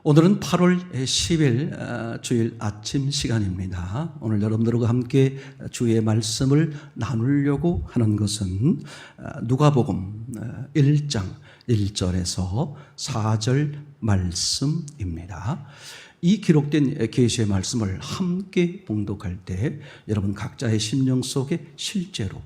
오늘은 8월 10일 주일 아침 시간입니다. 오늘 여러분들과 함께 주의 말씀을 나누려고 하는 것은 누가복음 1장 1절에서 4절 말씀입니다. 이 기록된 계시의 말씀을 함께 봉독할 때 여러분 각자의 심령 속에 실제로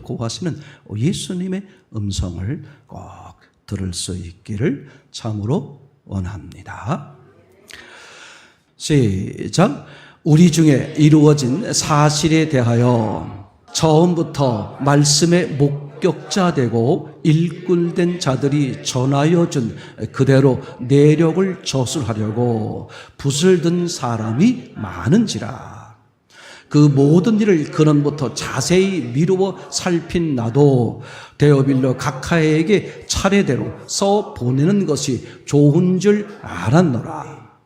고하시는 예수님의 음성을 꼭 들을 수 있기를 참으로 원합니다. 시작. 우리 중에 이루어진 사실에 대하여 처음부터 말씀의 목격자 되고 일꾼된 자들이 전하여 준 그대로 내력을 저술하려고 붓을 든 사람이 많은지라. 그 모든 일을 근원부터 자세히 미루어 살핀 나도 데오빌로 각하에게 차례대로 써 보내는 것이 좋은 줄 알았노라.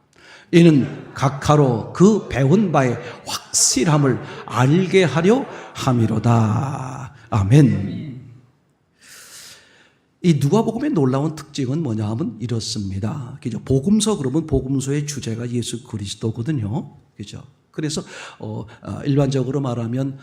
이는 각하로 그 배운 바의 확실함을 알게 하려 함이로다. 아멘. 이 누가복음의 놀라운 특징은 뭐냐 하면 이렇습니다. 그죠? 복음서 그러면 복음서의 주제가 예수 그리스도거든요. 그죠? 그래서 일반적으로 말하면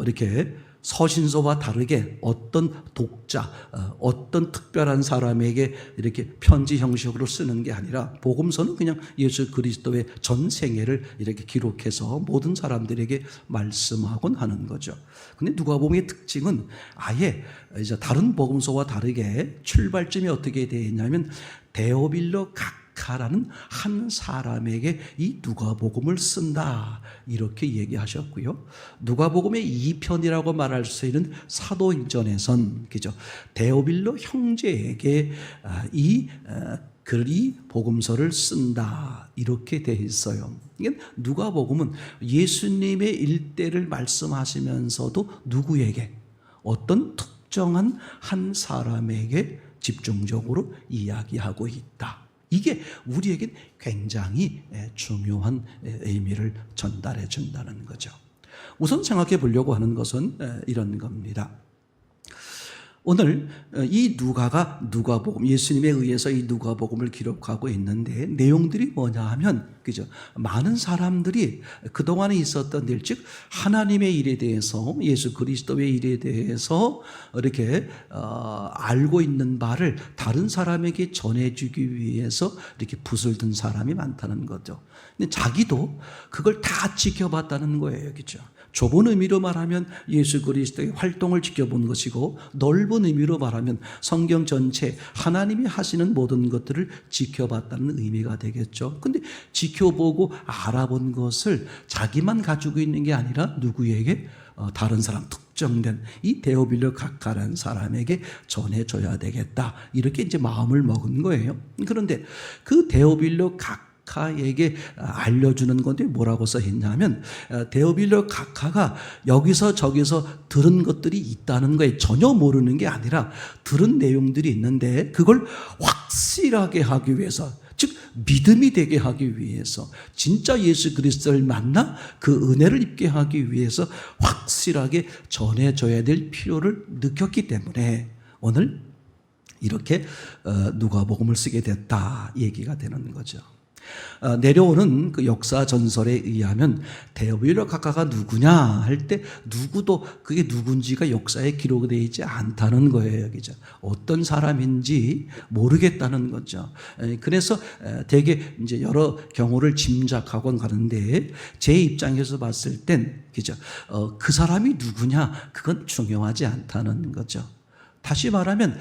이렇게 서신서와 다르게 어떤 독자, 어떤 특별한 사람에게 이렇게 편지 형식으로 쓰는 게 아니라 복음서는 그냥 예수 그리스도의 전 생애를 이렇게 기록해서 모든 사람들에게 말씀하곤 하는 거죠. 근데 누가복음의 특징은 아예 이제 다른 복음서와 다르게 출발점이 어떻게 되어 있냐면 데오빌로 각하라는 한 사람에게 이 누가복음을 쓴다 이렇게 얘기하셨고요. 누가복음의 2편이라고 말할 수 있는 사도행전에선 그죠? 데오빌로 형제에게 이 복음서를 쓴다 이렇게 되어 있어요. 이게 누가복음은 예수님의 일대를 말씀하시면서도 누구에게 어떤 특정한 한 사람에게 집중적으로 이야기하고 있다. 이게 우리에겐 굉장히 중요한 의미를 전달해 준다는 거죠. 우선 생각해 보려고 하는 것은 이런 겁니다. 오늘 이 누가복음, 예수님에 의해서 이 누가복음을 기록하고 있는데 내용들이 뭐냐 하면, 그죠? 많은 사람들이 그동안에 있었던 일, 즉, 하나님의 일에 대해서, 예수 그리스도의 일에 대해서 이렇게, 알고 있는 바를 다른 사람에게 전해주기 위해서 이렇게 붓을 든 사람이 많다는 거죠. 근데 자기도 그걸 다 지켜봤다는 거예요. 그죠? 좁은 의미로 말하면 예수 그리스도의 활동을 지켜본 것이고 넓은 의미로 말하면 성경 전체 하나님이 하시는 모든 것들을 지켜봤다는 의미가 되겠죠. 근데 지켜보고 알아본 것을 자기만 가지고 있는 게 아니라 누구에게? 다른 사람, 특정된 이 데오빌로 각하라는 사람에게 전해줘야 되겠다. 이렇게 이제 마음을 먹은 거예요. 그런데 그 데오빌로 각하에게 알려주는 건데 뭐라고 써 있냐면 데오빌로 각하가 여기서 저기서 들은 것들이 있다는 거에 전혀 모르는 게 아니라 들은 내용들이 있는데 그걸 확실하게 하기 위해서, 즉 믿음이 되게 하기 위해서, 진짜 예수 그리스도를 만나 그 은혜를 입게 하기 위해서 확실하게 전해줘야 될 필요를 느꼈기 때문에 오늘 이렇게 누가복음을 쓰게 됐다 얘기가 되는 거죠. 내려오는 그 역사 전설에 의하면 데오빌로 각하가 누구냐 할 때 누구도 그게 누군지가 역사에 기록되어 있지 않다는 거예요. 그죠? 어떤 사람인지 모르겠다는 거죠. 그래서 되게 이제 여러 경우를 짐작하곤 가는데 제 입장에서 봤을 땐 그죠? 그 사람이 누구냐 그건 중요하지 않다는 거죠. 다시 말하면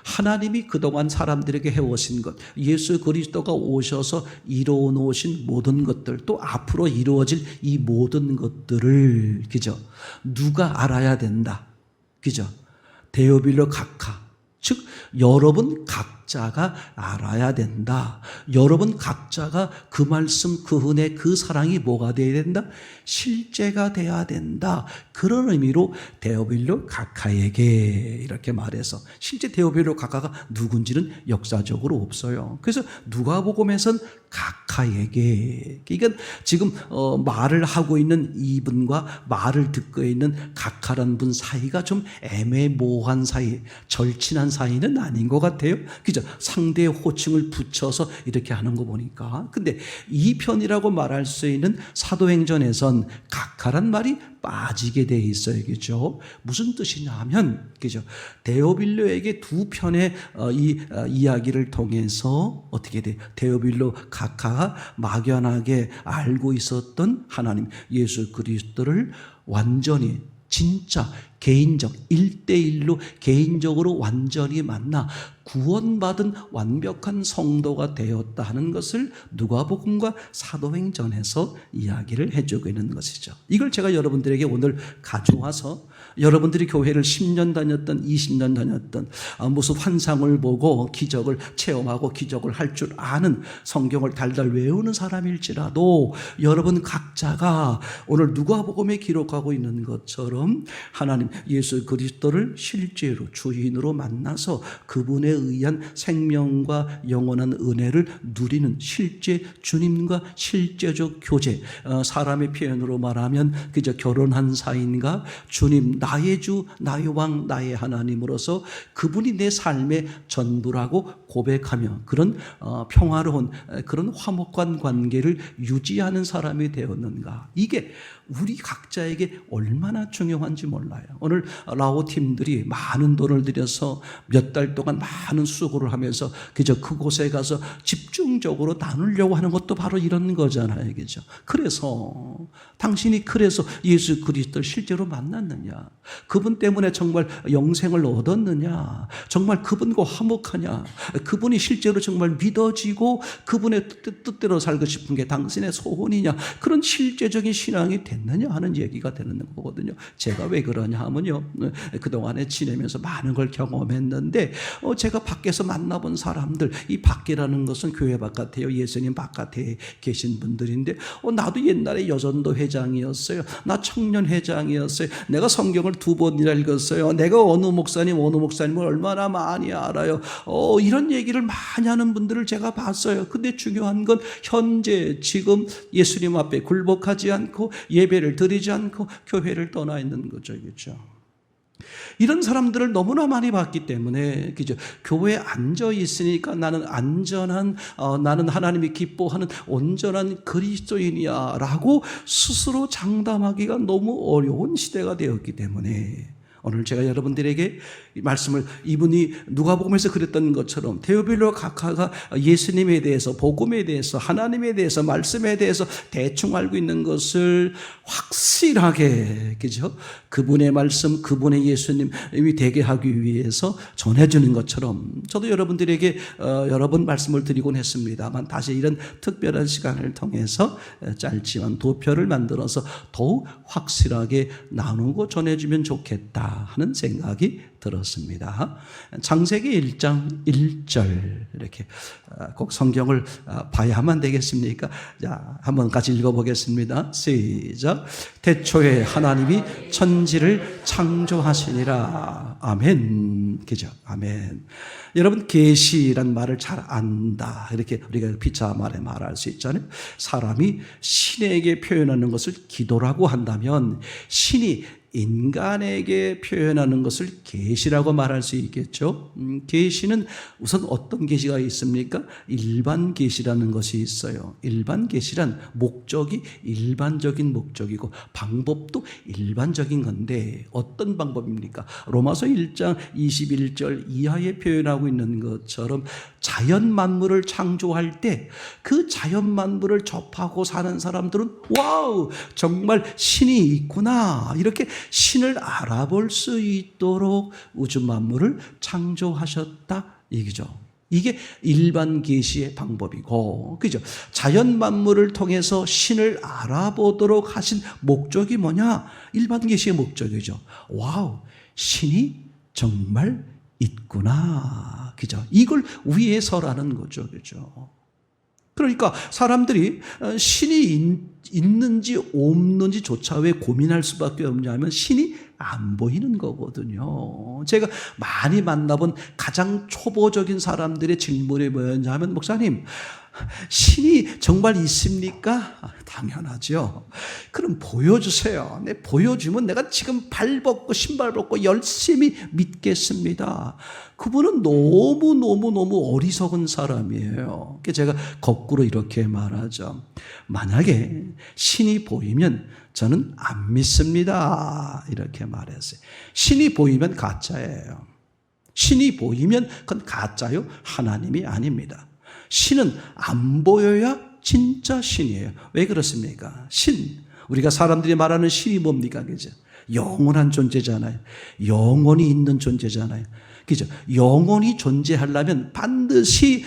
하나님이 그동안 사람들에게 해오신 것, 예수 그리스도가 오셔서 이루어 놓으신 모든 것들, 또 앞으로 이루어질 이 모든 것들을 그죠? 누가 알아야 된다. 그죠? 데오빌로 각하, 즉 여러분 각자가 알아야 된다. 여러분 각자가 그 말씀, 그 은혜, 그 사랑이 뭐가 돼야 된다? 실제가 돼야 된다. 그런 의미로 데오빌로 각하에게 이렇게 말해서, 실제 데오빌로 각하가 누군지는 역사적으로 없어요. 그래서 누가복음에선 각하에게, 그러니까 지금 말을 하고 있는 이분과 말을 듣고 있는 각하라는 분 사이가 좀 애매모호한 사이, 절친한 사이는 아닌 것 같아요. 그죠? 그죠? 상대의 호칭을 붙여서 이렇게 하는 거 보니까. 근데 이 편이라고 말할 수 있는 사도행전에선 각하란 말이 빠지게 돼 있어요. 그죠? 무슨 뜻이냐 하면, 그죠? 데오빌로에게 두 편의 이야기를 통해서 어떻게 돼? 데오빌로 각하가 막연하게 알고 있었던 하나님 예수 그리스도를 완전히 진짜 개인적 1대1로 개인적으로 완전히 만나 구원받은 완벽한 성도가 되었다 하는 것을 누가복음과 사도행전에서 이야기를 해주고 있는 것이죠. 이걸 제가 여러분들에게 오늘 가져와서 여러분들이 교회를 10년 다녔던 20년 다녔던 무슨 환상을 보고 기적을 체험하고 기적을 할 줄 아는 성경을 달달 외우는 사람일지라도 여러분 각자가 오늘 누가복음에 기록하고 있는 것처럼 하나님 예수 그리스도를 실제로 주인으로 만나서 그분에 의한 생명과 영원한 은혜를 누리는 실제 주님과 실제적 교제, 사람의 표현으로 말하면 그저 결혼한 사이인가 주님 나의 주 나의 왕 나의 하나님으로서 그분이 내 삶의 전부라고 고백하며 그런 평화로운 그런 화목한 관계를 유지하는 사람이 되었는가. 이게 우리 각자에게 얼마나 중요한지 몰라요. 오늘 라오 팀들이 많은 돈을 들여서 몇 달 동안 많은 수고를 하면서 그저 그곳에 가서 집중적으로 나누려고 하는 것도 바로 이런 거잖아요. 그죠? 그래서 당신이 그래서 예수 그리스도를 실제로 만났느냐? 그분 때문에 정말 영생을 얻었느냐? 정말 그분과 화목하냐? 그분이 실제로 정말 믿어지고 그분의 뜻대로 살고 싶은 게 당신의 소원이냐? 그런 실제적인 신앙이 됐느냐 하는 얘기가 되는 거거든요. 제가 왜 그러냐 하면요. 그동안에 지내면서 많은 걸 경험했는데 제가 밖에서 만나본 사람들, 이 밖이라는 것은 교회 바깥에요. 예수님 바깥에 계신 분들인데 나도 옛날에 여전도 회장이었어요. 나 청년 회장이었어요. 내가 성경을 2번이나 읽었어요. 내가 어느 목사님을 얼마나 많이 알아요. 이런 얘기를 많이 하는 분들을 제가 봤어요. 근데 중요한 건 현재 지금 예수님 앞에 굴복하지 않고 예배를 드리지 않고 교회를 떠나 있는 거죠. 그렇죠? 이런 사람들을 너무나 많이 봤기 때문에 그죠? 교회에 앉아 있으니까 나는 안전한 나는 하나님이 기뻐하는 온전한 그리스도인이야라고 스스로 장담하기가 너무 어려운 시대가 되었기 때문에 오늘 제가 여러분들에게 이 말씀을 이분이 누가복음에서 그랬던 것처럼 데오빌로 각하가 예수님에 대해서 복음에 대해서 하나님에 대해서 말씀에 대해서 대충 알고 있는 것을 확실하게 그죠? 그분의 말씀 그분의 예수님이 되게 하기 위해서 전해주는 것처럼 저도 여러분들에게 여러 번 말씀을 드리곤 했습니다만 다시 이런 특별한 시간을 통해서 짧지만 도표를 만들어서 더욱 확실하게 나누고 전해주면 좋겠다 하는 생각이 들었습니다. 창세기 1장 1절 이렇게 꼭 성경을 봐야만 되겠습니까? 자, 한번 같이 읽어보겠습니다. 시작. 태초에 하나님이 천지를 창조하시니라. 아멘. 그죠? 아멘. 여러분 계시란 말을 잘 안다. 이렇게 우리가 피차 말에 말할 수 있잖아요. 사람이 신에게 표현하는 것을 기도라고 한다면 신이 인간에게 표현하는 것을 계시라고 말할 수 있겠죠. 계시는 우선 어떤 계시가 있습니까? 일반 계시라는 것이 있어요. 일반 계시란 목적이 일반적인 목적이고 방법도 일반적인 건데 어떤 방법입니까? 로마서 1장 21절 이하에 표현하고 있는 것처럼 자연 만물을 창조할 때 그 자연 만물을 접하고 사는 사람들은 와우 정말 신이 있구나 이렇게 신을 알아볼 수 있도록 우주 만물을 창조하셨다 얘기죠. 이게 일반 계시의 방법이고, 그죠? 자연 만물을 통해서 신을 알아보도록 하신 목적이 뭐냐? 일반 계시의 목적이죠. 와우, 신이 정말 있구나, 그죠? 이걸 위해서라는 거죠, 그죠? 그러니까 사람들이 신이 있는지 없는지조차 왜 고민할 수밖에 없냐면 신이 안 보이는 거거든요. 제가 많이 만나본 가장 초보적인 사람들의 질문이 뭐였냐면 목사님 신이 정말 있습니까? 당연하죠. 그럼 보여주세요. 네, 보여주면 내가 지금 발 벗고 신발 벗고 열심히 믿겠습니다. 그분은 너무 어리석은 사람이에요. 제가 거꾸로 이렇게 말하죠. 만약에 신이 보이면 저는 안 믿습니다. 이렇게 말했어요. 신이 보이면 가짜예요. 신이 보이면 그건 가짜요. 하나님이 아닙니다. 신은 안 보여야 진짜 신이에요. 왜 그렇습니까? 신, 우리가 사람들이 말하는 신이 뭡니까? 그죠? 영원한 존재잖아요. 영원히 있는 존재잖아요. 그죠? 영원히 존재하려면 반드시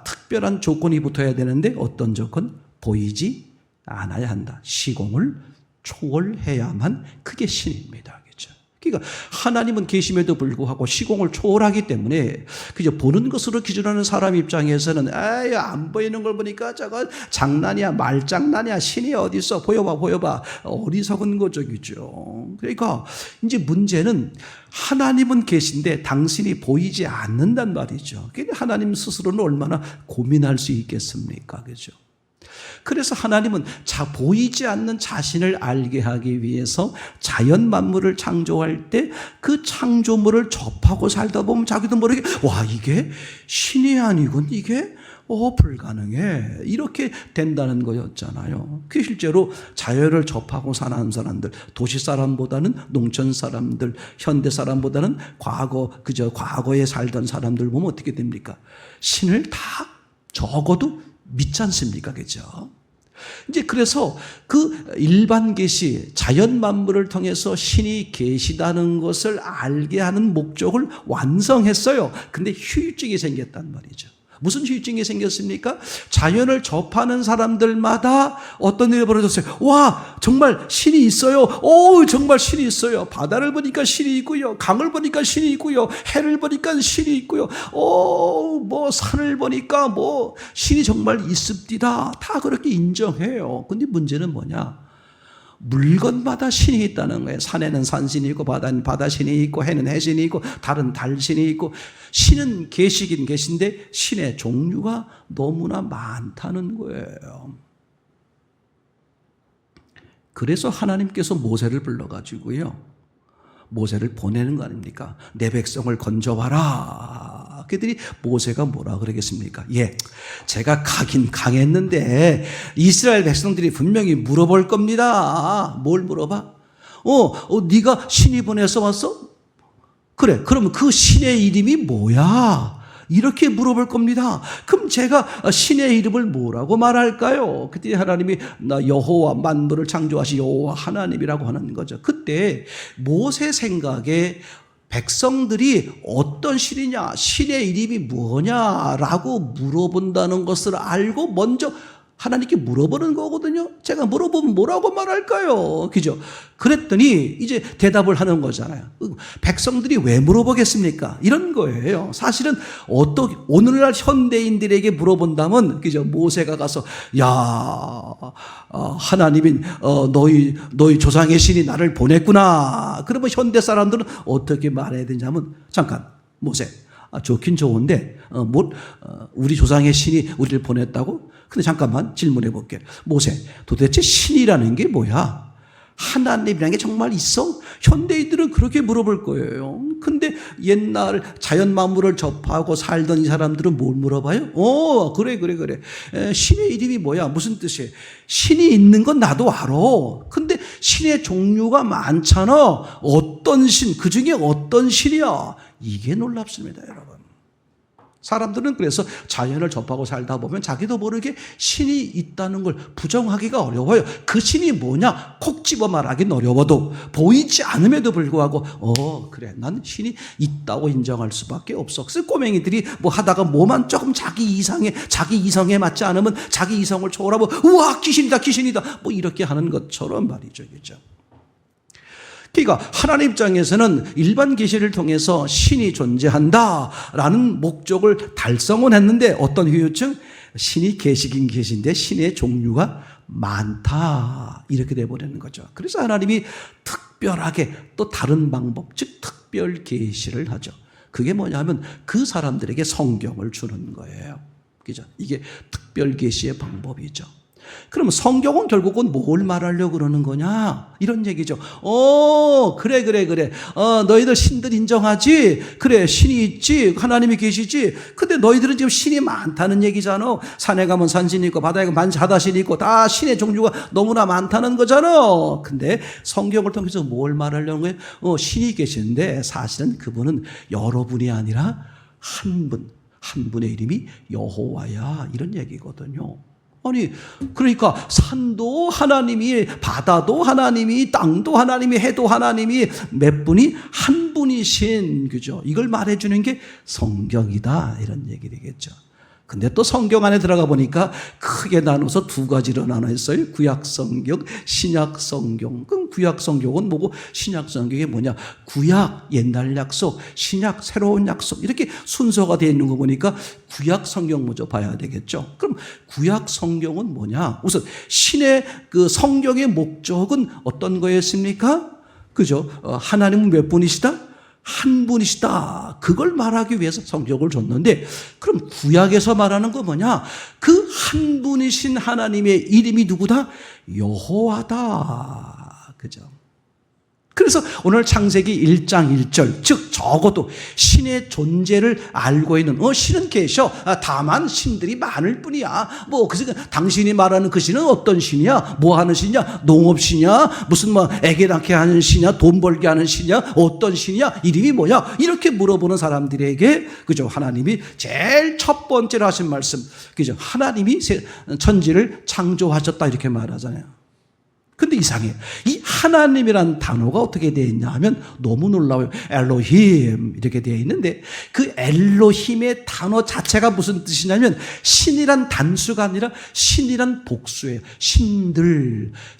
특별한 조건이 붙어야 되는데 어떤 조건? 보이지 않아야 한다. 시공을 초월해야만 그게 신입니다. 그죠? 그러니까 하나님은 계심에도 불구하고 시공을 초월하기 때문에 그저 보는 것으로 기준하는 사람 입장에서는 안 보이는 걸 보니까 저거 장난이야, 말장난이야, 신이 어디 있어, 보여봐 어리석은 거죠. 그죠? 그러니까 이제 문제는 하나님은 계신데 당신이 보이지 않는단 말이죠. 그러니까 하나님 스스로는 얼마나 고민할 수 있겠습니까? 그죠? 그래서 하나님은 보이지 않는 자신을 알게 하기 위해서 자연 만물을 창조할 때 그 창조물을 접하고 살다 보면 자기도 모르게 와, 이게 신이 아니군, 이게 불가능해, 이렇게 된다는 거였잖아요. 그 실제로 자연을 접하고 사는 사람들, 도시 사람보다는 농촌 사람들, 현대 사람보다는 과거에 살던 사람들 보면 어떻게 됩니까? 신을 다 적어도 믿지 않습니까? 그죠? 이제 그래서 그 일반 계시, 자연 만물을 통해서 신이 계시다는 것을 알게 하는 목적을 완성했어요. 근데 휴유증이 생겼단 말이죠. 무슨 휴유증이 생겼습니까? 자연을 접하는 사람들마다 어떤 일이 벌어졌어요. 와, 정말 신이 있어요. 정말 신이 있어요. 바다를 보니까 신이 있고요. 강을 보니까 신이 있고요. 해를 보니까 신이 있고요. 산을 보니까 신이 정말 있습니다. 다 그렇게 인정해요. 근데 문제는 뭐냐? 물건마다 신이 있다는 거예요. 산에는 산신이 있고 바다는 바다신이 있고 해는 해신이 있고 달은 달신이 있고 신은 계시긴 계신데 신의 종류가 너무나 많다는 거예요. 그래서 하나님께서 모세를 불러가지고요, 모세를 보내는 거 아닙니까? 내 백성을 건져와라. 그들이 모세가 뭐라 그러겠습니까? 제가 가긴 강했는데 이스라엘 백성들이 분명히 물어볼 겁니다. 뭘 물어봐? 네가 신이 보내서 왔어? 그래, 그러면 그 신의 이름이 뭐야? 이렇게 물어볼 겁니다. 그럼 제가 신의 이름을 뭐라고 말할까요? 그때 하나님이 나 여호와, 만물을 창조하신 여호와 하나님이라고 하는 거죠. 그때 모세 생각에 백성들이 어떤 신이냐, 신의 이름이 뭐냐라고 물어본다는 것을 알고 먼저 하나님께 물어보는 거거든요. 제가 물어보면 뭐라고 말할까요? 그죠? 그랬더니 이제 대답을 하는 거잖아요. 백성들이 왜 물어보겠습니까? 이런 거예요. 사실은 오늘날 현대인들에게 물어본다면, 그죠? 모세가 가서, 하나님이, 너희 조상의 신이 나를 보냈구나. 그러면 현대 사람들은 어떻게 말해야 되냐면, 잠깐, 모세. 좋긴 좋은데, 우리 조상의 신이 우리를 보냈다고? 근데 잠깐만 질문해 볼게. 모세, 도대체 신이라는 게 뭐야? 하나님이라는 게 정말 있어? 현대인들은 그렇게 물어볼 거예요. 근데 옛날 자연 만물을 접하고 살던 이 사람들은 뭘 물어봐요? 그래. 신의 이름이 뭐야? 무슨 뜻이에요? 신이 있는 건 나도 알아. 근데 신의 종류가 많잖아. 어떤 신, 그 중에 어떤 신이야? 이게 놀랍습니다, 여러분. 사람들은 그래서 자연을 접하고 살다 보면 자기도 모르게 신이 있다는 걸 부정하기가 어려워요. 그 신이 뭐냐? 콕 집어 말하기는 어려워도 보이지 않음에도 불구하고 그래, 난 신이 있다고 인정할 수밖에 없어. 그래서 꼬맹이들이 하다가 뭐만 조금 자기 이성에 맞지 않으면 자기 이성을 초월하고 우와, 귀신이다 이렇게 하는 것처럼 말이죠. 그죠? 그러니까 하나님 입장에서는 일반 계시를 통해서 신이 존재한다라는 목적을 달성은 했는데 어떤 후유증? 신이 계시긴 계신데 신의 종류가 많다, 이렇게 돼버리는 거죠. 그래서 하나님이 특별하게 또 다른 방법, 즉 특별 계시를 하죠. 그게 뭐냐면 그 사람들에게 성경을 주는 거예요. 그죠? 이게 특별 계시의 방법이죠. 그러면 성경은 결국은 뭘 말하려고 그러는 거냐? 이런 얘기죠. 그래. 너희들 신들 인정하지? 그래, 신이 있지? 하나님이 계시지? 근데 너희들은 지금 신이 많다는 얘기잖아. 산에 가면 산신이 있고, 바다에 가면 바다신이 있고, 다 신의 종류가 너무나 많다는 거잖아. 근데 성경을 통해서 뭘 말하려는 거예요? 신이 계시는데 사실은 그분은 여러분이 아니라 한 분의 이름이 여호와야. 이런 얘기거든요. 아니, 그러니까 산도 하나님이, 바다도 하나님이, 땅도 하나님이, 해도 하나님이, 몇 분이 한 분이신, 그죠? 이걸 말해주는 게 성경이다, 이런 얘기 되겠죠. 근데 또 성경 안에 들어가 보니까 크게 나눠서 두 가지로 나눠 있어요. 구약 성경, 신약 성경. 그럼 구약 성경은 뭐고 신약 성경이 뭐냐? 구약 옛날 약속, 신약 새로운 약속, 이렇게 순서가 되어 있는 거 보니까 구약 성경 먼저 봐야 되겠죠. 그럼 구약 성경은 뭐냐? 우선 신의 그 성경의 목적은 어떤 거였습니까? 그죠? 하나님은 몇 분이시다? 한 분이시다. 그걸 말하기 위해서 성경을 줬는데, 그럼 구약에서 말하는 거 뭐냐? 그 한 분이신 하나님의 이름이 누구다? 여호와다. 그죠? 그래서 오늘 창세기 1장 1절, 즉 적어도 신의 존재를 알고 있는, 신은 계셔. 다만 신들이 많을 뿐이야. 그래서 당신이 말하는 그 신은 어떤 신이야? 뭐 하는 신이야? 농업신이야? 무슨 애기 낳게 하는 신이야? 돈 벌게 하는 신이야? 어떤 신이야? 이름이 뭐야? 이렇게 물어보는 사람들에게, 그죠? 하나님이 제일 첫 번째로 하신 말씀, 그죠? 하나님이 천지를 창조하셨다, 이렇게 말하잖아요. 근데 이상해요. 이 하나님이란 단어가 어떻게 되어 있냐 하면 너무 놀라워요. 엘로힘 이렇게 되어 있는데, 그 엘로힘의 단어 자체가 무슨 뜻이냐면 신이란 단수가 아니라 신이란 복수예요.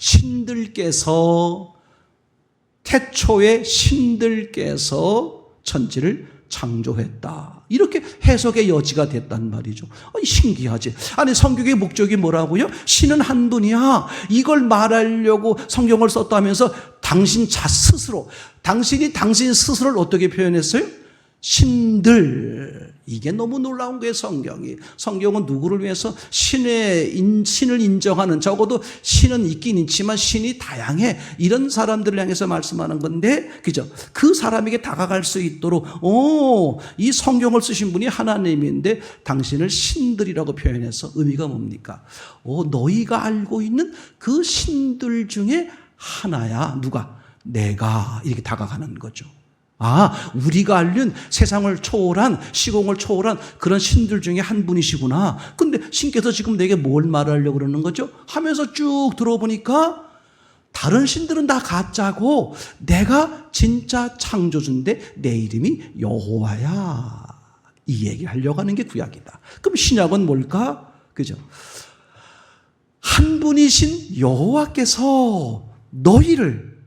신들께서, 태초에 신들께서 천지를 창조했다. 이렇게 해석의 여지가 됐단 말이죠. 신기하지? 아니, 성경의 목적이 뭐라고요? 신은 한 분이야. 이걸 말하려고 성경을 썼다면서 당신이 당신 스스로를 어떻게 표현했어요? 신들. 이게 너무 놀라운 거예요, 성경이. 성경은 누구를 위해서? 신을 인정하는, 적어도 신은 있긴 있지만 신이 다양해, 이런 사람들을 향해서 말씀하는 건데, 그죠? 그 사람에게 다가갈 수 있도록, 이 성경을 쓰신 분이 하나님인데 당신을 신들이라고 표현해서 의미가 뭡니까? 너희가 알고 있는 그 신들 중에 하나야. 누가? 내가. 이렇게 다가가는 거죠. 우리가 알는 세상을 초월한, 시공을 초월한 그런 신들 중에 한 분이시구나. 근데 신께서 지금 내게 뭘 말하려고 그러는 거죠? 하면서 쭉 들어보니까 다른 신들은 다 가짜고 내가 진짜 창조주인데 내 이름이 여호와야. 이 얘기 하려고 하는 게 구약이다. 그럼 신약은 뭘까? 그죠? 한 분이신 여호와께서 너희를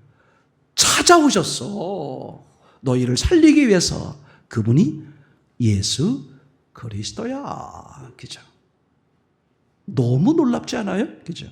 찾아오셨어. 너희를 살리기 위해서. 그분이 예수 그리스도야. 그죠? 너무 놀랍지 않아요? 그죠?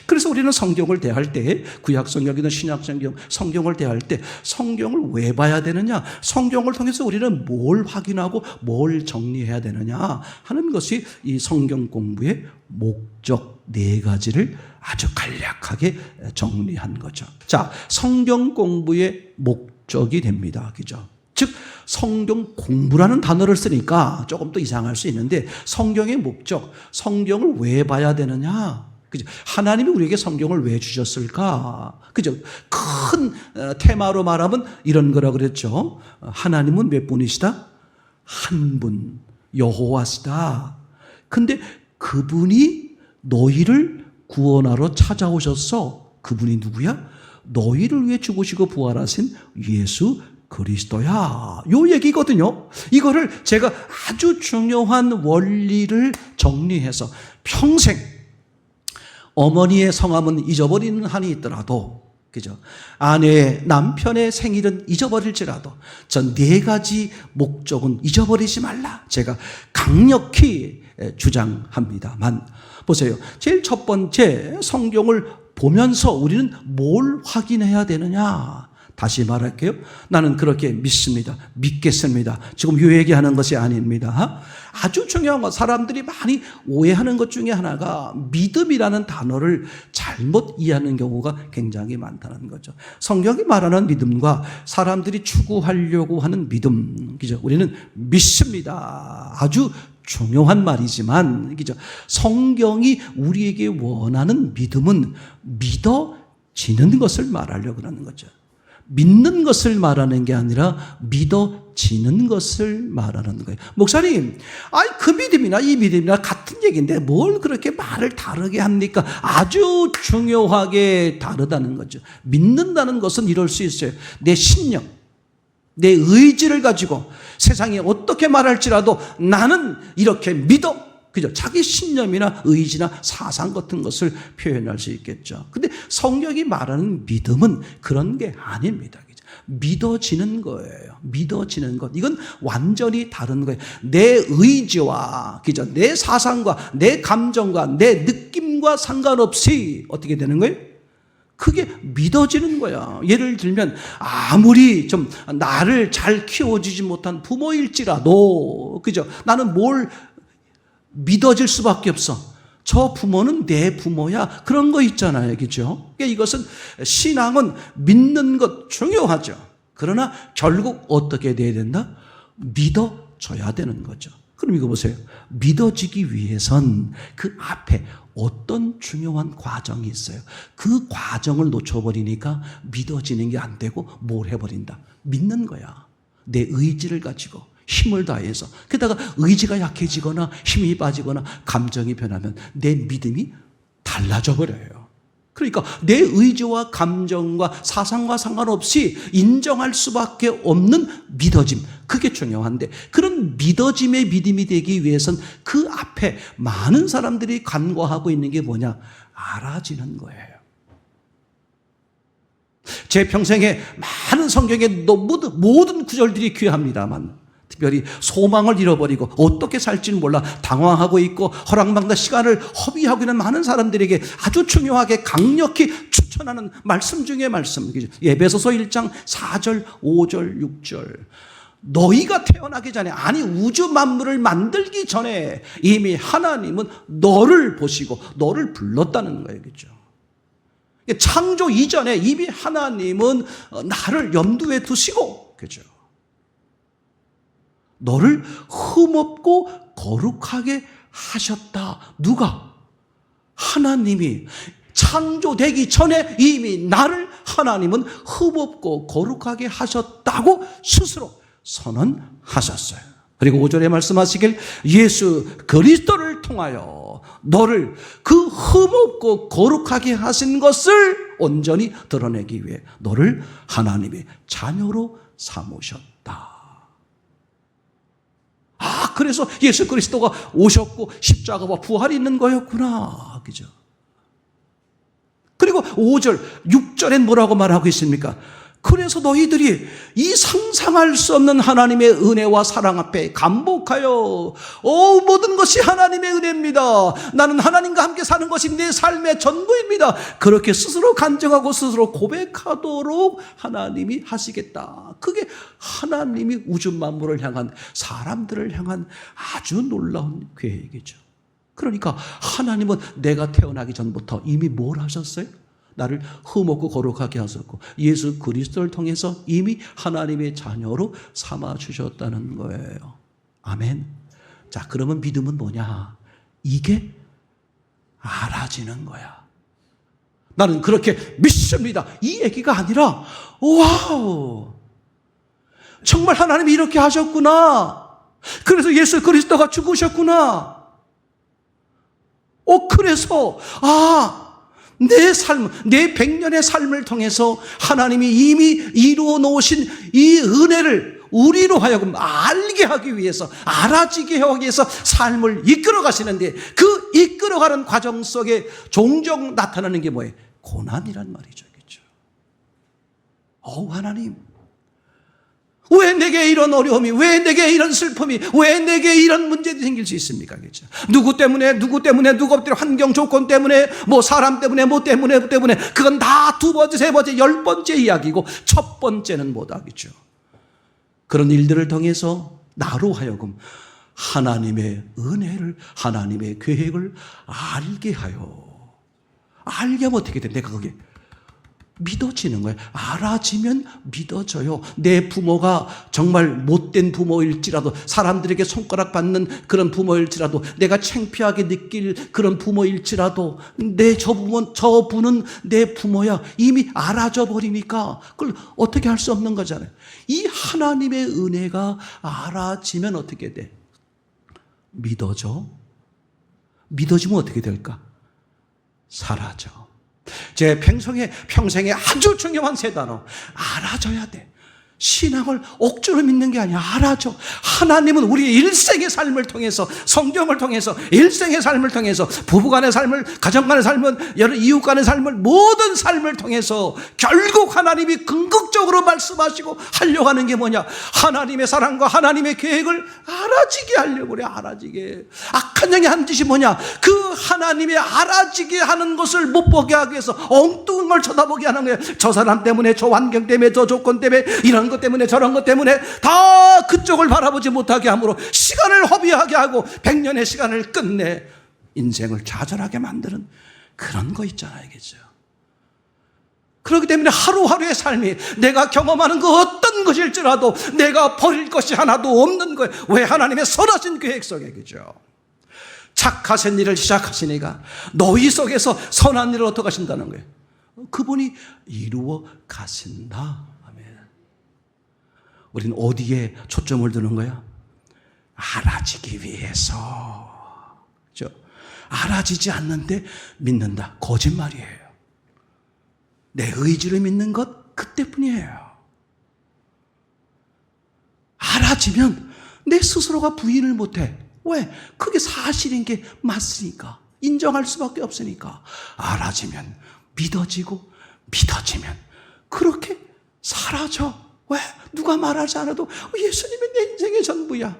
그래서 우리는 성경을 대할 때, 구약 성경이든 신약 성경을 대할 때 성경을 왜 봐야 되느냐? 성경을 통해서 우리는 뭘 확인하고 뭘 정리해야 되느냐 하는 것이 이 성경 공부의 목적 4가지를 아주 간략하게 정리한 거죠. 자, 성경 공부의 목적이 됩니다. 그죠? 즉, 성경 공부라는 단어를 쓰니까 조금 또 이상할 수 있는데, 성경의 목적, 성경을 왜 봐야 되느냐? 그죠? 하나님이 우리에게 성경을 왜 주셨을까? 그죠? 큰 테마로 말하면 이런 거라 그랬죠. 하나님은 몇 분이시다? 한 분, 여호와시다. 근데 그분이 너희를 구원하러 찾아오셨어. 그분이 누구야? 너희를 위해 죽으시고 부활하신 예수 그리스도야. 요 얘기거든요. 이거를 제가 아주 중요한 원리를 정리해서 평생 어머니의 성함은 잊어버리는 한이 있더라도, 그죠? 아내의, 남편의 생일은 잊어버릴지라도 전 4가지 목적은 잊어버리지 말라. 제가 강력히 주장합니다만, 보세요. 제일 첫 번째, 성경을 보면서 우리는 뭘 확인해야 되느냐? 다시 말할게요. 나는 그렇게 믿습니다. 믿겠습니다. 지금 요 얘기하는 것이 아닙니다. 아주 중요한 것, 사람들이 많이 오해하는 것 중에 하나가 믿음이라는 단어를 잘못 이해하는 경우가 굉장히 많다는 거죠. 성경이 말하는 믿음과 사람들이 추구하려고 하는 믿음, 그죠? 우리는 믿습니다. 아주 중요한 말이지만, 그죠? 성경이 우리에게 원하는 믿음은 믿어지는 것을 말하려고 하는 거죠. 믿는 것을 말하는 게 아니라 믿어지는 것을 말하는 거예요. 목사님, 그 믿음이나 이 믿음이나 같은 얘기인데 뭘 그렇게 말을 다르게 합니까? 아주 중요하게 다르다는 거죠. 믿는다는 것은 이럴 수 있어요. 내 신념, 내 의지를 가지고 세상이 어떻게 말할지라도 나는 이렇게 믿어. 그죠? 자기 신념이나 의지나 사상 같은 것을 표현할 수 있겠죠. 근데 성경이 말하는 믿음은 그런 게 아닙니다. 그죠? 믿어지는 거예요. 믿어지는 것. 이건 완전히 다른 거예요. 내 의지와, 그죠? 내 사상과, 내 감정과, 내 느낌과 상관없이 어떻게 되는 거예요? 그게 믿어지는 거야. 예를 들면 아무리 좀 나를 잘 키워주지 못한 부모일지라도, 그죠? 나는 뭘 믿어질 수밖에 없어. 저 부모는 내 부모야. 그런 거 있잖아요. 그죠? 그러니까 이것은 신앙은 믿는 것 중요하죠. 그러나 결국 어떻게 돼야 된다? 믿어져야 되는 거죠. 그럼 이거 보세요. 믿어지기 위해선 그 앞에 어떤 중요한 과정이 있어요. 그 과정을 놓쳐버리니까 믿어지는 게 안 되고 뭘 해버린다? 믿는 거야. 내 의지를 가지고. 힘을 다해서. 게다가 의지가 약해지거나 힘이 빠지거나 감정이 변하면 내 믿음이 달라져 버려요. 그러니까 내 의지와 감정과 사상과 상관없이 인정할 수밖에 없는 믿어짐. 그게 중요한데 그런 믿어짐의 믿음이 되기 위해선 그 앞에 많은 사람들이 간과하고 있는 게 뭐냐? 알아지는 거예요. 제 평생에 많은 성경의 모든 구절들이 귀합니다만 특별히 소망을 잃어버리고 어떻게 살지는 몰라 당황하고 있고 허랑방탕 시간을 허비하고 있는 많은 사람들에게 아주 중요하게 강력히 추천하는 말씀 중에 말씀. 에베소서 1장 4절, 5절, 6절. 너희가 태어나기 전에, 아니 우주 만물을 만들기 전에 이미 하나님은 너를 보시고 너를 불렀다는 거예요. 그렇죠? 창조 이전에 이미 하나님은 나를 염두에 두시고, 그렇죠? 너를 흠없고 거룩하게 하셨다. 누가? 하나님이. 창조되기 전에 이미 나를 하나님은 흠없고 거룩하게 하셨다고 스스로 선언하셨어요. 그리고 5절에 말씀하시길 예수 그리스도를 통하여 너를 그 흠없고 거룩하게 하신 것을 온전히 드러내기 위해 너를 하나님의 자녀로 삼으셨다. 그래서 예수 그리스도가 오셨고 십자가와 부활이 있는 거였구나. 그죠? 그리고 5절, 6절엔 뭐라고 말하고 있습니까? 그래서 너희들이 이 상상할 수 없는 하나님의 은혜와 사랑 앞에 감복하여 모든 것이 하나님의 은혜입니다. 나는 하나님과 함께 사는 것이 내 삶의 전부입니다. 그렇게 스스로 간증하고 스스로 고백하도록 하나님이 하시겠다. 그게 하나님이 우주 만물을 향한, 사람들을 향한 아주 놀라운 계획이죠. 그러니까 하나님은 내가 태어나기 전부터 이미 뭘 하셨어요? 나를 흠없고 거룩하게 하셨고 예수 그리스도를 통해서 이미 하나님의 자녀로 삼아주셨다는 거예요. 아멘. 자, 그러면 믿음은 뭐냐? 이게 알아지는 거야. 나는 그렇게 믿습니다. 이 얘기가 아니라 와우, 정말 하나님이 이렇게 하셨구나. 그래서 예수 그리스도가 죽으셨구나. 그래서 내 삶, 내 100년의 삶을 통해서 하나님이 이미 이루어 놓으신 이 은혜를 우리로 하여금 알게 하기 위해서, 알아지게 하기 위해서 삶을 이끌어 가시는데 그 이끌어가는 과정 속에 종종 나타나는 게 뭐예요? 고난이란 말이죠. 그렇죠? 하나님, 왜 내게 이런 어려움이, 왜 내게 이런 슬픔이, 왜 내게 이런 문제들이 생길 수 있습니까? 그렇죠? 누구 때문에, 누구 엎드려 환경 조건 때문에, 뭐 사람 때문에, 뭐 때문에, 그건 다 두 번째, 세 번째, 10번째 이야기고, 첫 번째는 뭐다겠죠? 그런 일들을 통해서 나로 하여금 하나님의 은혜를, 하나님의 계획을 알게 하여. 알게 하면 어떻게 돼? 내가 그게 믿어지는 거예요. 알아지면 믿어져요. 내 부모가 정말 못된 부모일지라도, 사람들에게 손가락 받는 그런 부모일지라도, 내가 창피하게 느낄 그런 부모일지라도, 저분은 내 부모야. 이미 알아져 버리니까 그걸 어떻게 할 수 없는 거잖아요. 이 하나님의 은혜가 알아지면 어떻게 돼? 믿어져. 믿어지면 어떻게 될까? 사라져. 제 평생에 아주 중요한 세 단어, 알아줘야 돼. 신앙을 억지로 믿는 게 아니야. 알아줘. 하나님은 우리의 일생의 삶을 통해서, 성경을 통해서, 일생의 삶을 통해서, 부부간의 삶을, 가정간의 삶을, 여러 이웃간의 삶을, 모든 삶을 통해서 결국 하나님이 궁극적으로 말씀하시고 하려고 하는 게 뭐냐? 하나님의 사랑과 하나님의 계획을 알아지게 하려고 그래. 알아지게. 악한 영의 한 짓이 뭐냐? 그 하나님의 알아지게 하는 것을 못 보게 하기 위해서 엉뚱한 걸 쳐다보게 하는 거예요. 저 사람 때문에, 저 환경 때문에, 저 조건 때문에, 이런 것 때문에, 저런 것 때문에 다 그쪽을 바라보지 못하게 함으로 시간을 허비하게 하고 100년의 시간을 끝내 인생을 좌절하게 만드는 그런 거 있잖아요. 그죠? 그렇기 때문에 하루하루의 삶이 내가 경험하는 그 어떤 것일지라도 내가 버릴 것이 하나도 없는 거예요. 왜? 하나님의 선하신 계획 속에. 그죠? 착하신 일을 시작하시니까 너희 속에서 선한 일을 어떻게 하신다는 거예요? 그분이 이루어 가신다. 우리는 어디에 초점을 두는 거야? 알아지기 위해서. 그렇죠? 알아지지 않는데 믿는다. 거짓말이에요. 내 의지를 믿는 것 그때뿐이에요. 알아지면 내 스스로가 부인을 못해. 왜? 그게 사실인 게 맞으니까. 인정할 수밖에 없으니까. 알아지면 믿어지고, 믿어지면 그렇게 사라져. 왜? 누가 말하지 않아도 예수님이 내 인생의 전부야.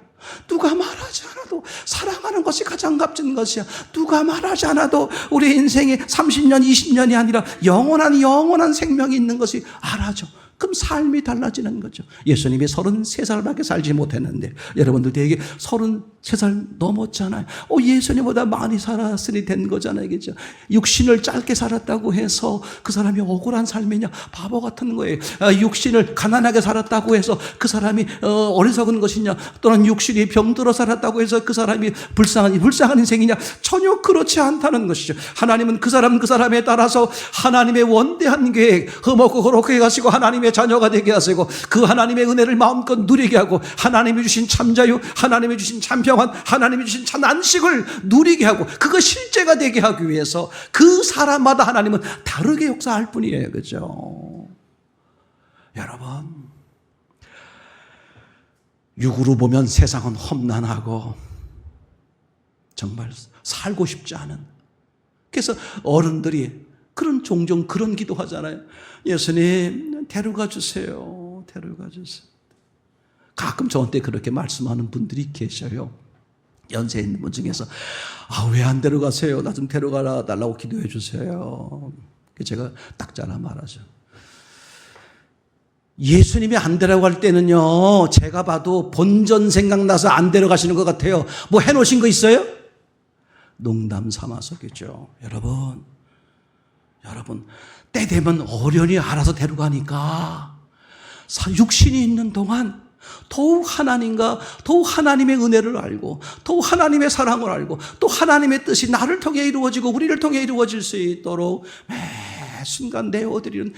누가 말하지 않아도 사랑하는 것이 가장 값진 것이야. 누가 말하지 않아도 우리 인생에 30년, 20년이 아니라 영원한 생명이 있는 것이 알아져. 그럼 삶이 달라지는 거죠. 예수님이 33살밖에 살지 못했는데 여러분들 되게 33살 넘었잖아요. 예수님보다 많이 살았으니 된 거잖아요. 그죠? 육신을 짧게 살았다고 해서 그 사람이 억울한 삶이냐? 바보 같은 거예요. 육신을 가난하게 살았다고 해서 그 사람이 어리석은 것이냐? 또는 육신이 병들어 살았다고 해서 그 사람이 불쌍한 인생이냐? 전혀 그렇지 않다는 것이죠. 하나님은 그 사람에 따라서 하나님의 원대한 계획, 흠없고 거룩하게 가시고 하나님의 자녀가 되게 하시고 그 하나님의 은혜를 마음껏 누리게 하고 하나님이 주신 참자유, 하나님이 주신 참평안, 하나님이 주신 참 안식을 누리게 하고 그거 실제가 되게 하기 위해서 그 사람마다 하나님은 다르게 역사할 뿐이에요. 그죠? 여러분, 육으로 보면 세상은 험난하고 정말 살고 싶지 않은, 그래서 어른들이 종종 그런 기도하잖아요. 예수님 데려가 주세요. 데려가 주세요. 가끔 저한테 그렇게 말씀하는 분들이 계셔요. 연세 있는 분 중에서 왜 안 데려가세요? 나 좀 데려가 달라고 기도해 주세요. 제가 딱 잘라 말하죠. 예수님이 안 데려갈 때는요, 제가 봐도 본전 생각나서 안 데려가시는 것 같아요. 뭐 해놓으신 거 있어요? 농담 삼아서겠죠. 여러분, 때 되면 어련히 알아서 데려가니까 육신이 있는 동안 더욱 하나님과 더욱 하나님의 은혜를 알고 더욱 하나님의 사랑을 알고 또 하나님의 뜻이 나를 통해 이루어지고 우리를 통해 이루어질 수 있도록 매 순간 내어드리는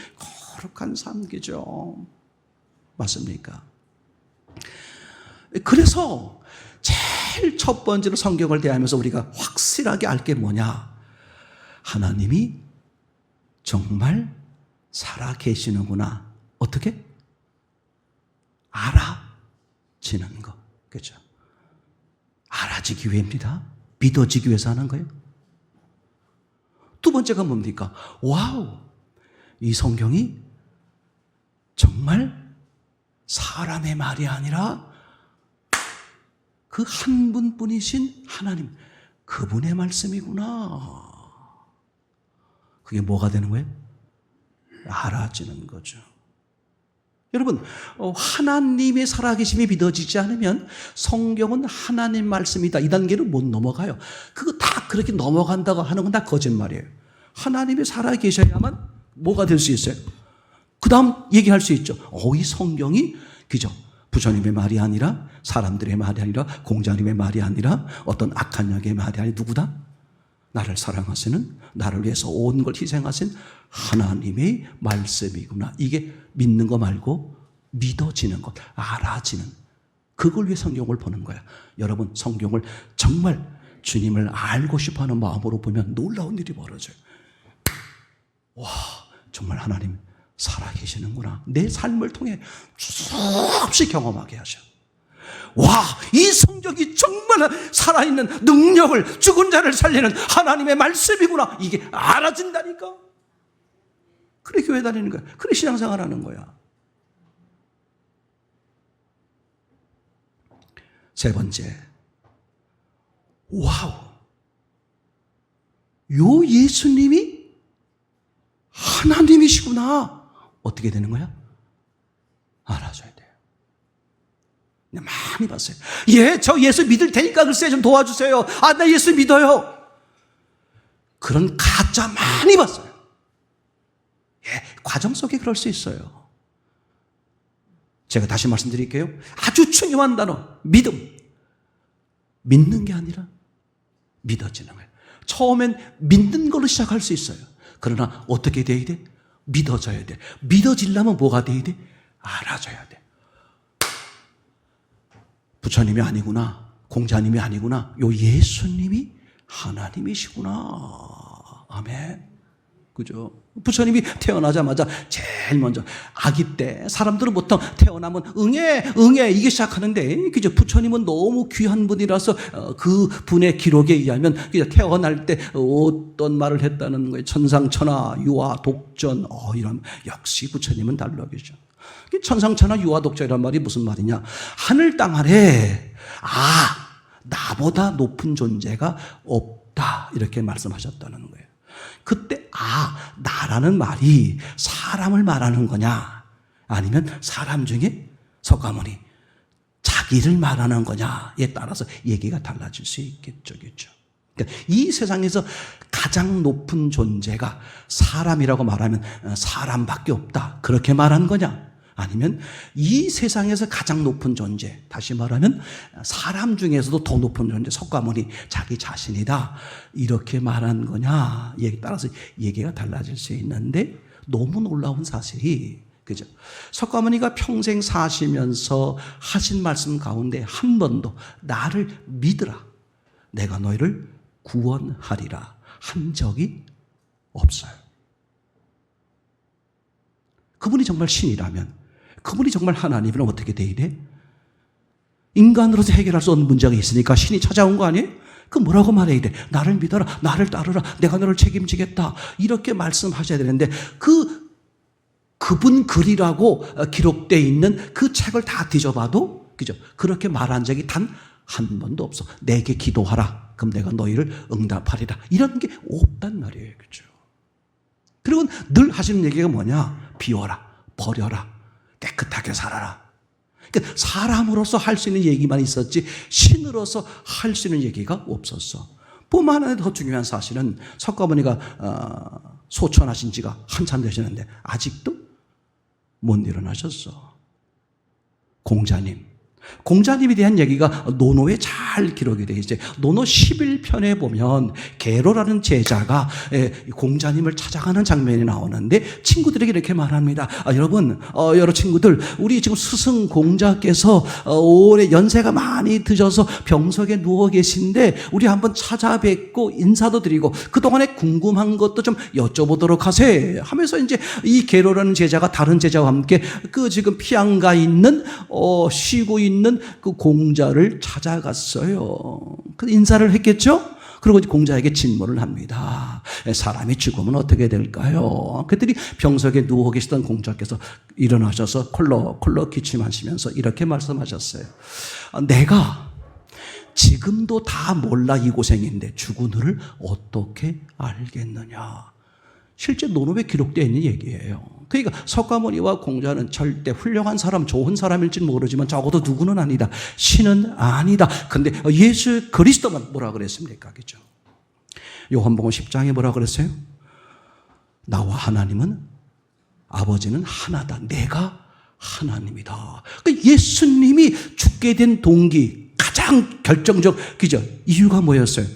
거룩한 삶이죠. 맞습니까? 그래서 제일 첫 번째로 성경을 대하면서 우리가 확실하게 알 게 뭐냐? 하나님이 정말 살아 계시는구나. 어떻게? 알아지는 거. 그렇죠? 알아지기 위해입니다. 믿어지기 위해서 하는 거예요. 두 번째가 뭡니까? 와우! 이 성경이 정말 사람의 말이 아니라 그 한 분뿐이신 하나님, 그분의 말씀이구나. 그게 뭐가 되는 거예요? 알아지는 거죠. 여러분, 하나님의 살아계심이 믿어지지 않으면 성경은 하나님 말씀이다, 이 단계를 못 넘어가요. 그거 다 그렇게 넘어간다고 하는 건 다 거짓말이에요. 하나님이 살아계셔야만 뭐가 될 수 있어요? 그 다음 얘기할 수 있죠. 이 성경이 그죠? 부처님의 말이 아니라, 사람들의 말이 아니라, 공자님의 말이 아니라, 어떤 악한 영의 말이 아니라 누구다? 나를 사랑하시는, 나를 위해서 온 걸 희생하신 하나님의 말씀이구나. 이게 믿는 거 말고 믿어지는 것, 알아지는, 그걸 위해 성경을 보는 거야. 여러분, 성경을 정말 주님을 알고 싶어하는 마음으로 보면 놀라운 일이 벌어져요. 와, 정말 하나님 살아계시는구나. 내 삶을 통해 수없이 경험하게 하셔. 와, 이 성경이 정말 살아있는 능력을, 죽은 자를 살리는 하나님의 말씀이구나. 이게 알아진다니까. 그래 교회 다니는 거야. 그래 신앙생활 하는 거야. 세 번째, 와우, 요 예수님이 하나님이시구나. 어떻게 되는 거야? 알아줘야 돼요. 많이 봤어요. 예, 저 예수 믿을 테니까 글쎄 좀 도와주세요. 아, 나 예수 믿어요. 그런 가짜 많이 봤어요. 예, 과정 속에 그럴 수 있어요. 제가 다시 말씀드릴게요. 아주 중요한 단어, 믿음. 믿는 게 아니라 믿어지는 거예요. 처음엔 믿는 걸로 시작할 수 있어요. 그러나 어떻게 돼야 돼? 믿어져야 돼. 믿어지려면 뭐가 돼야 돼? 알아줘야 돼. 부처님이 아니구나, 공자님이 아니구나, 요 예수님이 하나님이시구나. 아멘. 그죠? 부처님이 태어나자마자 제일 먼저 아기 때 사람들은 보통 태어나면 응애 이게 시작하는데, 그죠? 부처님은 너무 귀한 분이라서 그 분의 기록에 의하면 그죠? 태어날 때 어떤 말을 했다는 거예요. 천상천하 유아 독전. 이런, 역시 부처님은 달라계죠. 천상천하 유아 독전이란 말이 무슨 말이냐? 하늘 땅 아래 나보다 높은 존재가 없다, 이렇게 말씀하셨다는 거예요. 그때 나라는 말이 사람을 말하는 거냐, 아니면 사람 중에 석가모니 자기를 말하는 거냐에 따라서 얘기가 달라질 수 있겠죠. 그렇죠? 그러니까 이 세상에서 가장 높은 존재가 사람이라고 말하면 사람밖에 없다, 그렇게 말한 거냐, 아니면 이 세상에서 가장 높은 존재, 다시 말하면 사람 중에서도 더 높은 존재 석가모니 자기 자신이다, 이렇게 말한 거냐에 따라서 얘기가 달라질 수 있는데, 너무 놀라운 사실이, 그죠? 석가모니가 평생 사시면서 하신 말씀 가운데 한 번도 나를 믿으라, 내가 너희를 구원하리라 한 적이 없어요. 그분이 정말 신이라면, 그분이 정말 하나님이라면 어떻게 돼야 돼? 인간으로서 해결할 수 없는 문제가 있으니까 신이 찾아온 거 아니에요? 그 뭐라고 말해야 돼? 나를 믿어라, 나를 따르라, 내가 너를 책임지겠다, 이렇게 말씀하셔야 되는데, 그분 글이라고 기록되어 있는 그 책을 다 뒤져봐도, 그죠? 그렇게 말한 적이 단 한 번도 없어. 내게 기도하라, 그럼 내가 너희를 응답하리라, 이런 게 없단 말이에요. 그죠? 그리고 늘 하시는 얘기가 뭐냐? 비워라, 버려라, 깨끗하게 살아라. 그러니까 사람으로서 할 수 있는 얘기만 있었지 신으로서 할 수 있는 얘기가 없었어. 뿐만 아니라 더 중요한 사실은 석가모니가 소천하신 지가 한참 되셨는데 아직도 못 일어나셨어. 공자님에 대한 얘기가 노노에 잘 기록이 되어 있어요. 노노 11편에 보면 게로라는 제자가 공자님을 찾아가는 장면이 나오는데, 친구들에게 이렇게 말합니다. 여러분, 여러 친구들, 우리 지금 스승 공자께서 올해 연세가 많이 드셔서 병석에 누워 계신데 우리 한번 찾아뵙고 인사도 드리고 그동안에 궁금한 것도 좀 여쭤보도록 하세요 하면서, 이제 이 게로라는 제자가 다른 제자와 함께 그 지금 피양가 있는 쉬고 있는 그 공자를 찾아갔어요. 그 인사를 했겠죠? 그리고 공자에게 질문을 합니다. 사람이 죽으면 어떻게 될까요? 그랬더니 병석에 누워 계시던 공자께서 일어나셔서 콜록 기침하시면서 이렇게 말씀하셨어요. 내가 지금도 다 몰라 이 고생인데 죽은 후를 어떻게 알겠느냐. 실제 논어에 기록되어 있는 얘기예요. 그러니까 석가모니와 공자는 절대 훌륭한 사람, 좋은 사람일지는 모르지만 적어도 누구는 아니다. 신은 아니다. 근데 예수 그리스도만 뭐라 그랬습니까? 그죠? 요한복음 10장에 뭐라 그랬어요? 나와 하나님은, 아버지는 하나다. 내가 하나님이다. 그러니까 예수님이 죽게 된 동기, 가장 결정적, 그죠? 이유가 뭐였어요?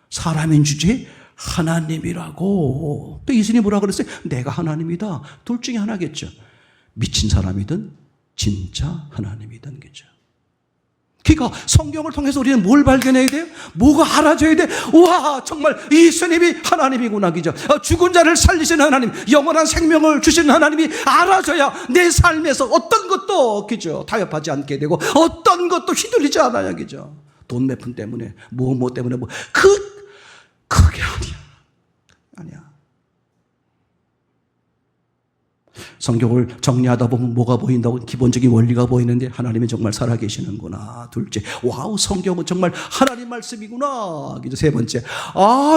사람인 주제에 하나님이라고. 또 예수님이 뭐라 그랬어요? 내가 하나님이다. 둘 중에 하나겠죠. 미친 사람이든 진짜 하나님이든. 그죠? 그러니까 성경을 통해서 우리는 뭘 발견해야 돼요? 뭐가 알아줘야 돼? 와, 정말 예수님이 하나님이구나. 그죠? 죽은 자를 살리시는 하나님, 영원한 생명을 주시는 하나님이 알아줘야 내 삶에서 어떤 것도, 그죠? 타협하지 않게 되고 어떤 것도 휘둘리지 않아요. 그죠? 돈 몇 푼 때문에, 뭐 때문에, 그게 아니야. 성경을 정리하다 보면 뭐가 보인다고? 기본적인 원리가 보이는데 하나님이 정말 살아계시는구나. 둘째, 와우, 성경은 정말 하나님 말씀이구나. 세 번째,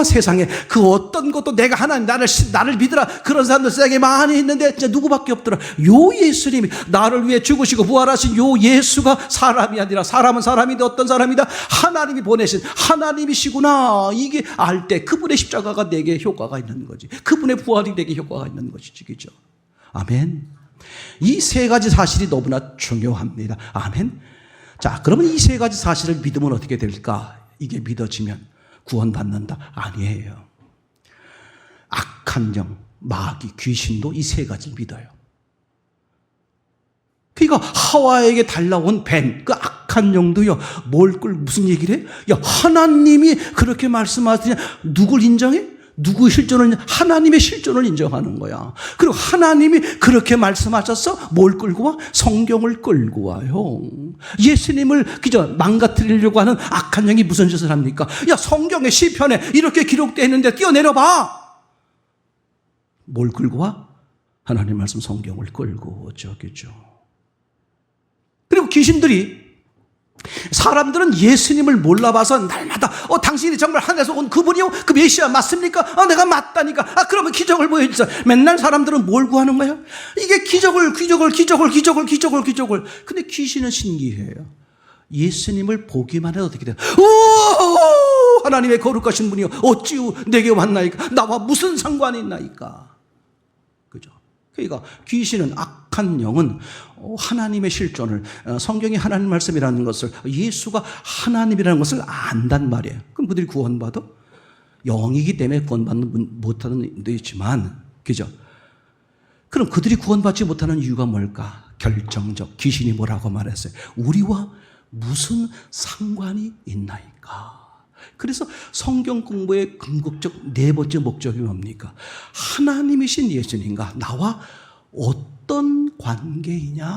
세상에 그 어떤 것도 내가 하나님 나를 믿으라 그런 사람들 세상에 많이 있는데 진짜 누구밖에 없더라. 요 예수님이 나를 위해 죽으시고 부활하신 요 예수가 사람이 아니라, 사람은 사람인데 어떤 사람이다? 하나님이 보내신 하나님이시구나. 이게 알 때 그분의 십자가가 내게 효과가 있는 거지. 그분의 부활이 내게 효과가 있는 것이지. 그죠? 아멘. 이 세 가지 사실이 너무나 중요합니다. 아멘. 자, 그러면 이 세 가지 사실을 믿으면 어떻게 될까? 이게 믿어지면 구원받는다? 아니에요. 악한 영, 마귀, 귀신도 이 세 가지를 믿어요. 그러니까 하와에게 달라온 뱀, 그 악한 영도요, 무슨 얘기를 해? 야, 하나님이 그렇게 말씀하시냐? 누굴 인정해? 누구의 실존을, 하나님의 실존을 인정하는 거야. 그리고 하나님이 그렇게 말씀하셔서 뭘 끌고 와? 성경을 끌고 와요. 예수님을 그저 망가뜨리려고 하는 악한 영이 무슨 짓을 합니까? 야, 성경의 시편에 이렇게 기록되어 있는데 뛰어내려 봐. 뭘 끌고 와? 하나님 말씀 성경을 끌고 오죠. 그죠? 그리고 귀신들이, 사람들은 예수님을 몰라봐서 날마다 당신이 정말 하늘에서 온 그분이요? 그 메시아 맞습니까? 내가 맞다니까. 그러면 기적을 보여주세요. 맨날 사람들은 뭘 구하는 거예요? 이게 기적을. 근데 귀신은 신기해요. 예수님을 보기만 해도 어떻게 돼요? 오, 하나님의 거룩하신 분이요, 어찌 내게 왔나이까? 나와 무슨 상관이 있나이까? 그죠? 그러니까 귀신은, 악한 영은 하나님의 실존을, 성경이 하나님 말씀이라는 것을, 예수가 하나님이라는 것을 안단 말이에요. 그럼 그들이 구원받아? 영이기 때문에 구원받는 못하는 분도 있지만, 그죠? 그럼 그들이 구원받지 못하는 이유가 뭘까? 결정적. 귀신이 뭐라고 말했어요? 우리와 무슨 상관이 있나이까? 그래서 성경 공부의 궁극적 네 번째 목적이 뭡니까? 하나님이신 예수님과 나와 어떤 관계이냐?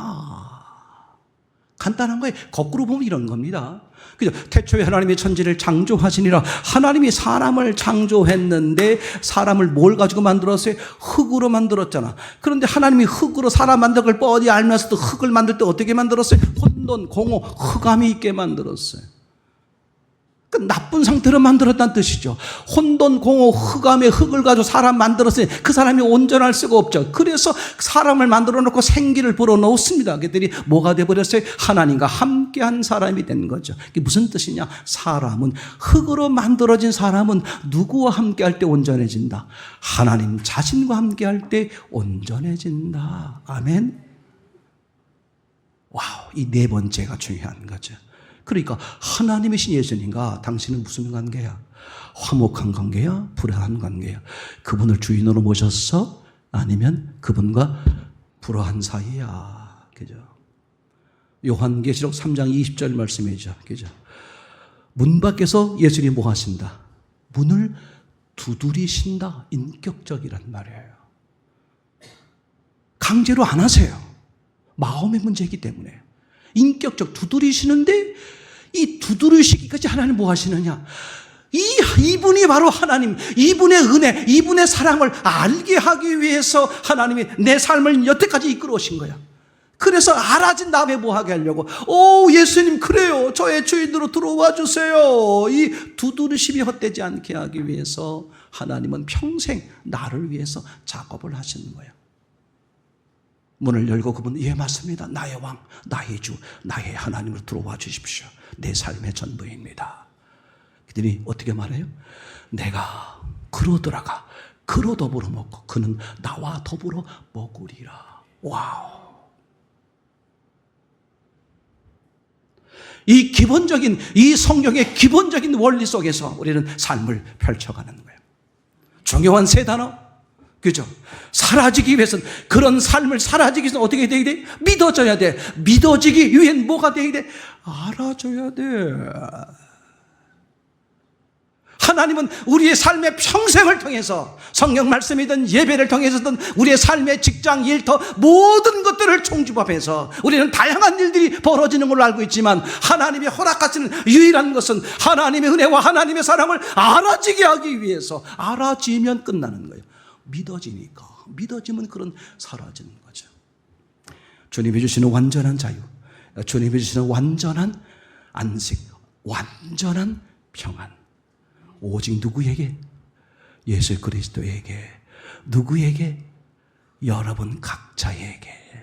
간단한 거예요. 거꾸로 보면 이런 겁니다. 그죠? 태초에 하나님이 천지를 창조하시니라. 하나님이 사람을 창조했는데 사람을 뭘 가지고 만들었어요? 흙으로 만들었잖아. 그런데 하나님이 흙으로 사람 만든 걸 뻔히 알면서도 흙을 만들 때 어떻게 만들었어요? 혼돈, 공허, 흑암이 있게 만들었어요. 그 나쁜 상태로 만들었다는 뜻이죠. 혼돈, 공허, 흑암의 흙을 가지고 사람 만들었으니 그 사람이 온전할 수가 없죠. 그래서 사람을 만들어 놓고 생기를 불어넣었습니다. 그들이 뭐가 되어버렸어요? 하나님과 함께한 사람이 된 거죠. 이게 무슨 뜻이냐? 사람은, 흙으로 만들어진 사람은 누구와 함께할 때 온전해진다? 하나님 자신과 함께할 때 온전해진다. 아멘. 와우, 이 네 번째가 중요한 거죠. 그러니까 하나님이신 예수님과 당신은 무슨 관계야? 화목한 관계야? 불화한 관계야? 그분을 주인으로 모셨어? 아니면 그분과 불화한 사이야? 그죠? 요한계시록 3장 20절 말씀이죠. 그죠? 문 밖에서 예수님이 뭐 하신다? 문을 두드리신다. 인격적이란 말이에요. 강제로 안 하세요. 마음의 문제이기 때문에. 인격적 두드리시는데, 이 두드리시기까지 하나님 뭐 하시느냐? 이분이 바로 하나님, 이분의 은혜, 이분의 사랑을 알게 하기 위해서 하나님이 내 삶을 여태까지 이끌어 오신 거야. 그래서 알아진 다음에 뭐 하게 하려고? 예수님 그래요, 저의 주인으로 들어와 주세요. 이 두드리심이 헛되지 않게 하기 위해서 하나님은 평생 나를 위해서 작업을 하시는 거예요. 문을 열고 그분, 예 맞습니다, 나의 왕, 나의 주, 나의 하나님으로 들어와 주십시오. 내 삶의 전부입니다. 그들이 어떻게 말해요? 내가 그로 들어가 그로 더불어 먹고 그는 나와 더불어 먹으리라. 와우. 이 기본적인, 이 성경의 기본적인 원리 속에서 우리는 삶을 펼쳐가는 거예요. 중요한 세 단어, 그죠? 사라지기 위해서는, 그런 삶을 사라지기 위해서는 어떻게 돼야 돼? 믿어져야 돼. 믿어지기 위해는 뭐가 돼야 돼? 알아줘야 돼. 하나님은 우리의 삶의 평생을 통해서, 성경 말씀이든 예배를 통해서든 우리의 삶의 직장, 일터 모든 것들을 총집합해서 우리는 다양한 일들이 벌어지는 걸로 알고 있지만, 하나님이 허락하시는 유일한 것은 하나님의 은혜와 하나님의 사랑을 알아지게 하기 위해서, 알아지면 끝나는 거예요. 믿어지니까, 믿어지면 그런 사라지는 거죠. 주님이 주시는 완전한 자유, 주님이 주시는 완전한 안식, 완전한 평안, 오직 누구에게? 예수 그리스도에게. 누구에게? 여러분 각자에게.